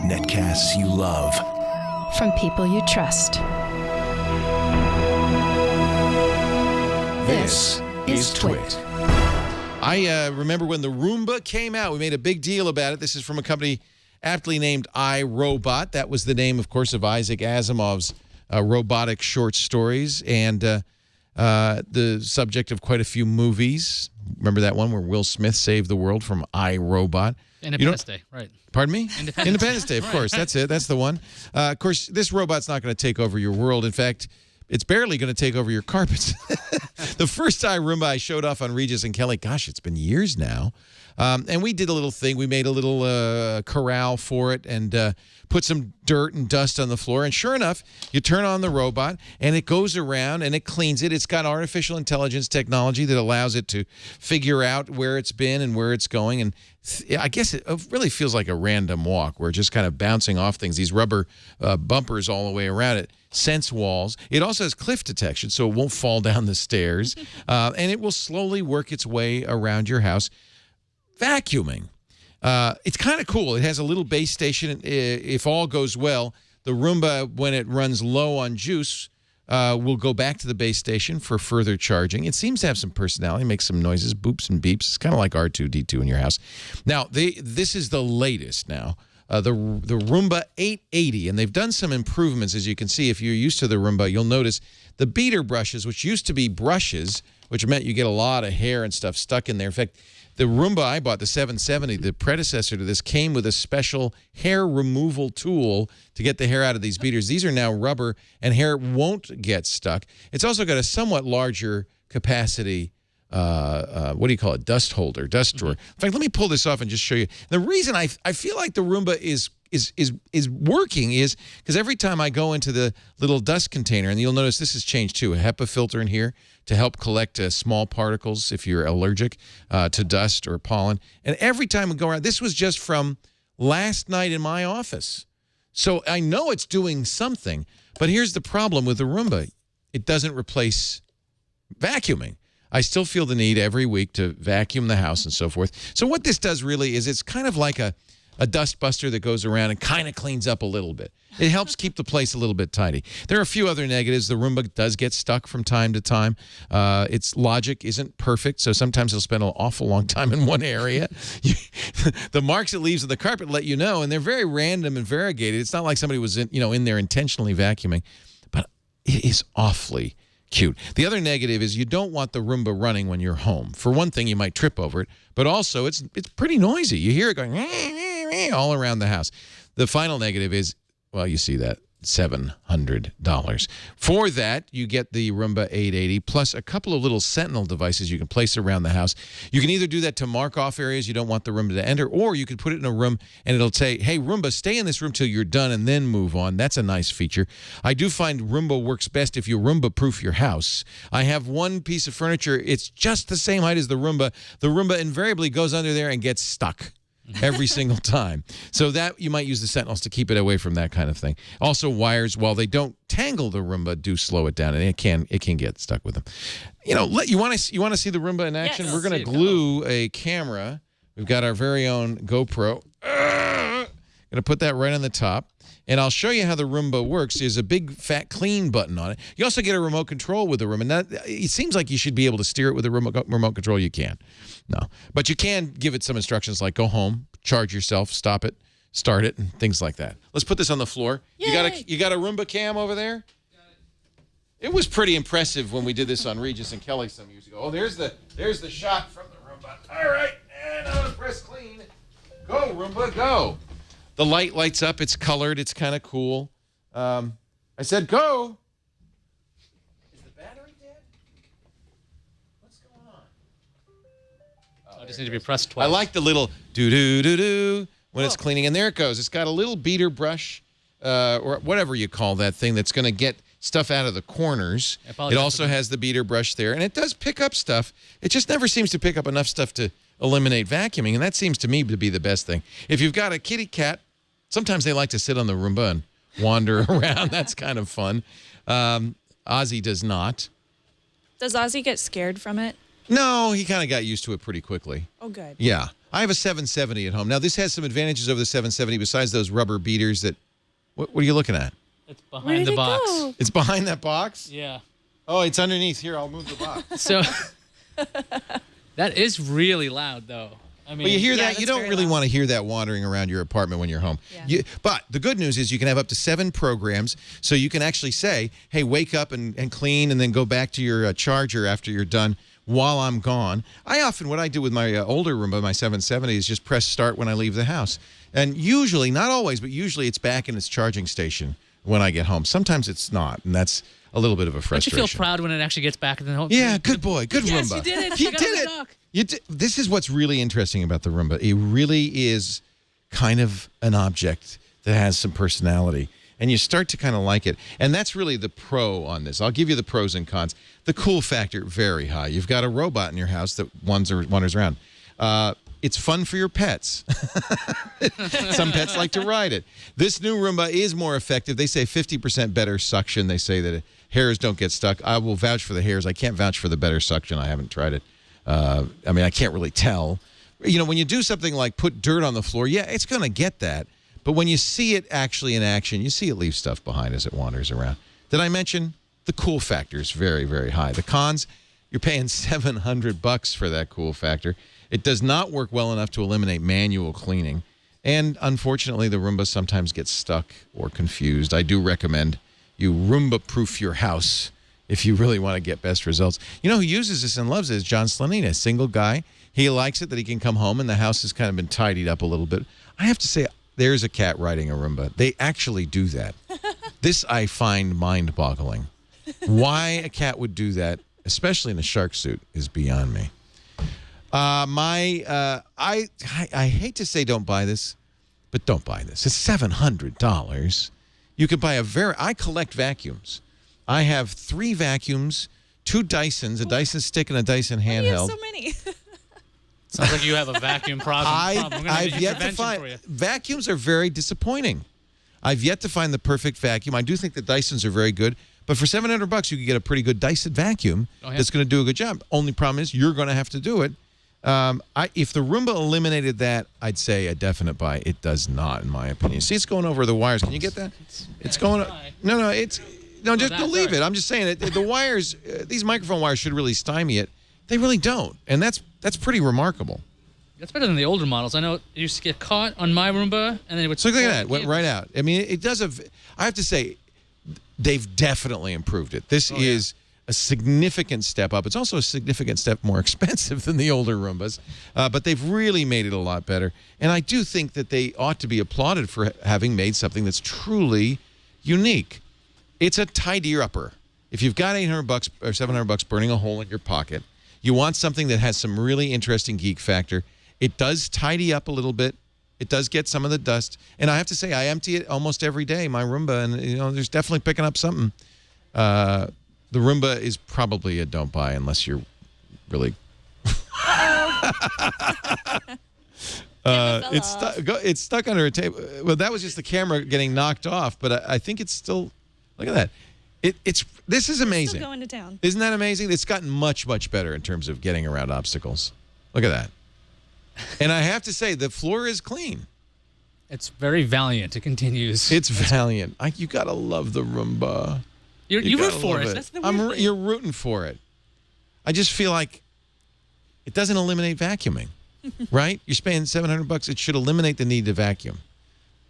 Netcasts you love. From people you trust. This is Twit. I remember when the Roomba came out. We made a big deal about it. This is from a company aptly named iRobot. That was the name, of course, of Isaac Asimov's robotic short stories, and the subject of quite a few movies. Remember that one where Will Smith saved the world from iRobot? Independence Day, right. Pardon me? Independence Day, of course. That's it. That's the one. Of course, this robot's not going to take over your world. In fact, it's barely going to take over your carpets. The first Roomba I showed off on Regis and Kelly, gosh, it's been years now. And we did a little thing. We made a little corral for it and put some dirt and dust on the floor. And sure enough, you turn on the robot, and it goes around, and it cleans it. It's got artificial intelligence technology that allows it to figure out where it's been and where it's going. And I guess it really feels like a random walk where it's just kind of bouncing off things, these rubber bumpers all the way around it. Sense walls. It also has cliff detection, so it won't fall down the stairs. And it will slowly work its way around your house. Vacuuming. It's kind of cool. It has a little base station. If all goes well, the Roomba, when it runs low on juice, will go back to the base station for further charging. It seems to have some personality, makes some noises, boops and beeps. It's kind of like R2-D2 in your house. Now, this is the latest now. The Roomba 880, and they've done some improvements. As you can see, if you're used to the Roomba, you'll notice the beater brushes, which used to be brushes, which meant you get a lot of hair and stuff stuck in there. In fact, the Roomba I bought, the 770, the predecessor to this, came with a special hair removal tool to get the hair out of these beaters. These are now rubber, and hair won't get stuck. It's also got a somewhat larger capacity what do you call it? Dust holder, dust drawer. In fact, let me pull this off and just show you. The reason I feel like the Roomba is working is because every time I go into the little dust container, and you'll notice this has changed too, a HEPA filter in here to help collect small particles if you're allergic to dust or pollen. And every time we go around, this was just from last night in my office. So I know it's doing something, but here's the problem with the Roomba. It doesn't replace vacuuming. I still feel the need every week to vacuum the house and so forth. So what this does really is it's kind of like a dust buster that goes around and kind of cleans up a little bit. It helps keep the place a little bit tidy. There are a few other negatives. The Roomba does get stuck from time to time. Its logic isn't perfect, so sometimes it'll spend an awful long time in one area. The marks it leaves on the carpet let you know, and they're very random and variegated. It's not like somebody was in there intentionally vacuuming, but it is awfully cute. The other negative is you don't want the Roomba running when you're home. For one thing, you might trip over it, but also it's pretty noisy. You hear it going all around the house. The final negative is, well, you see that, $700. For that, you get the Roomba 880 plus a couple of little Sentinel devices you can place around the house. You can either do that to mark off areas you don't want the Roomba to enter, or you could put it in a room and it'll say, hey, Roomba, stay in this room till you're done and then move on. That's a nice feature. I do find Roomba works best if you Roomba-proof your house. I have one piece of furniture. It's just the same height as the Roomba. The Roomba invariably goes under there and gets stuck every single time. So that you might use the Sentinels to keep it away from that kind of thing. Also, wires, while they don't tangle the Roomba, do slow it down, and it can get stuck with them. You want to see the Roomba in action? Yes. We're going to glue a camera. We've got our very own GoPro. Going to put that right on the top. And I'll show you how the Roomba works. There's a big, fat, clean button on it. You also get a remote control with the Roomba. Now, it seems like you should be able to steer it with a remote control. You can. No. But you can give it some instructions like go home, charge yourself, stop it, start it, and things like that. Let's put this on the floor. Yay. You got a Roomba cam over there? It was pretty impressive when we did this on Regis and Kelly some years ago. Oh, there's the shot from the Roomba. All right, and I'm gonna press clean. Go, Roomba, go. The light lights up. It's colored. It's kind of cool. I said go. Is the battery dead? What's going on? I just need to be pressed twice. I like the little do-do-do-do when it's cleaning. And there it goes. It's got a little beater brush or whatever you call that thing that's going to get stuff out of the corners. It also has the beater brush there. And it does pick up stuff. It just never seems to pick up enough stuff to eliminate vacuuming. And that seems to me to be the best thing. If you've got a kitty cat, sometimes they like to sit on the Roomba and wander around. That's kind of fun. Ozzy does not. Does Ozzy get scared from it? No, he kind of got used to it pretty quickly. Oh, good. Yeah. I have a 770 at home. Now, this has some advantages over the 770 besides those rubber beaters that... What are you looking at? It's behind the box. Go? It's behind that box? Yeah. Oh, it's underneath. Here, I'll move the box. So that is really loud, though. I mean, Well, you hear Yeah, that? You that's don't very really loud. want to hear that wandering around your apartment when you're home. Yeah. But the good news is you can have up to 7 programs, so you can actually say, hey, wake up and clean and then go back to your charger after you're done while I'm gone. What I do with my older Roomba, my 770, is just press start when I leave the house. And usually, not always, but usually it's back in its charging station when I get home. Sometimes it's not, and that's a little bit of a don't frustration. you feel proud when it actually gets back in the home? Yeah, good boy. Good Yes, Roomba. you did it. You You got did it on it. the dock. This is what's really interesting about the Roomba. It really is kind of an object that has some personality. And you start to kind of like it. And that's really the pro on this. I'll give you the pros and cons. The cool factor, very high. You've got a robot in your house that wanders around. It's fun for your pets. Some pets like to ride it. This new Roomba is more effective. They say 50% better suction. They say that hairs don't get stuck. I will vouch for the hairs. I can't vouch for the better suction. I haven't tried it. I mean, I can't really tell. You know, when you do something like put dirt on the floor, yeah, it's going to get that. But when you see it actually in action, you see it leave stuff behind as it wanders around. Did I mention the cool factor is very, very high? The cons, you're paying $700 for that cool factor. It does not work well enough to eliminate manual cleaning. And unfortunately, the Roomba sometimes gets stuck or confused. I do recommend you Roomba-proof your house if you really want to get best results. You know who uses this and loves it is John Slanina, single guy. He likes it that he can come home and the house has kind of been tidied up a little bit. I have to say, there's a cat riding a Roomba. They actually do that. This I find mind-boggling. Why a cat would do that, especially in a shark suit, is beyond me. I hate to say don't buy this, but don't buy this. It's $700. You could buy I collect vacuums. I have 3 vacuums, 2 Dysons, a Dyson stick and a Dyson You have handheld. so many. Sounds like you have a vacuum problem. We're gonna I've need yet to intervention for find you. vacuums are very disappointing. I've yet to find the perfect vacuum. I do think the Dysons are very good, but for $700 you can get a pretty good Dyson vacuum that's going to do a good job. Only problem is you're going to have to do it. If the Roomba eliminated that, I'd say a definite buy. It does not, in my opinion. See, it's going over the wires. Can you get that? It's going. Just leave it. I'm just saying it. The wires, these microphone wires, should really stymie it. They really don't, and that's pretty remarkable. That's better than the older models. I know it used to get caught on my Roomba, and then it would. So look at that. Went right out. I mean, it does. I have to say, they've definitely improved it. This is a significant step up. It's also a significant step more expensive than the older Roombas, but they've really made it a lot better. And I do think that they ought to be applauded for having made something that's truly unique. It's a tidier-upper. If you've got $800 or $700 burning a hole in your pocket, you want something that has some really interesting geek factor. It does tidy up a little bit. It does get some of the dust. And I have to say, I empty it almost every day, my Roomba, and there's definitely picking up something. The Roomba is probably a don't buy unless you're really... It's stuck under a table. Well, that was just the camera getting knocked off, but I think it's still... Look at that. This is amazing. Still going to town. Isn't that amazing? It's gotten much, much better in terms of getting around obstacles. Look at that. And I have to say, the floor is clean. It's very valiant. It continues. It's valiant. You got to love the Roomba. You root gotta for love it. That's the weird thing. You're rooting for it. I just feel like it doesn't eliminate vacuuming, right? You're spending $700. It should eliminate the need to vacuum.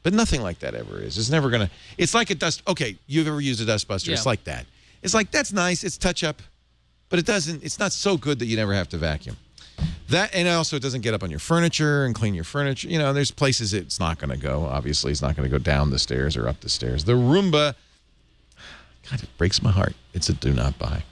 But nothing like that ever is. It's never going to... It's like a dust... Okay, you've ever used a dust buster. Yeah. It's like that. It's like, that's nice. It's touch-up. But it doesn't... It's not so good that you never have to vacuum. And also, it doesn't get up on your furniture and clean your furniture. There's places it's not going to go. Obviously, it's not going to go down the stairs or up the stairs. The Roomba... God, it breaks my heart. It's a do not buy.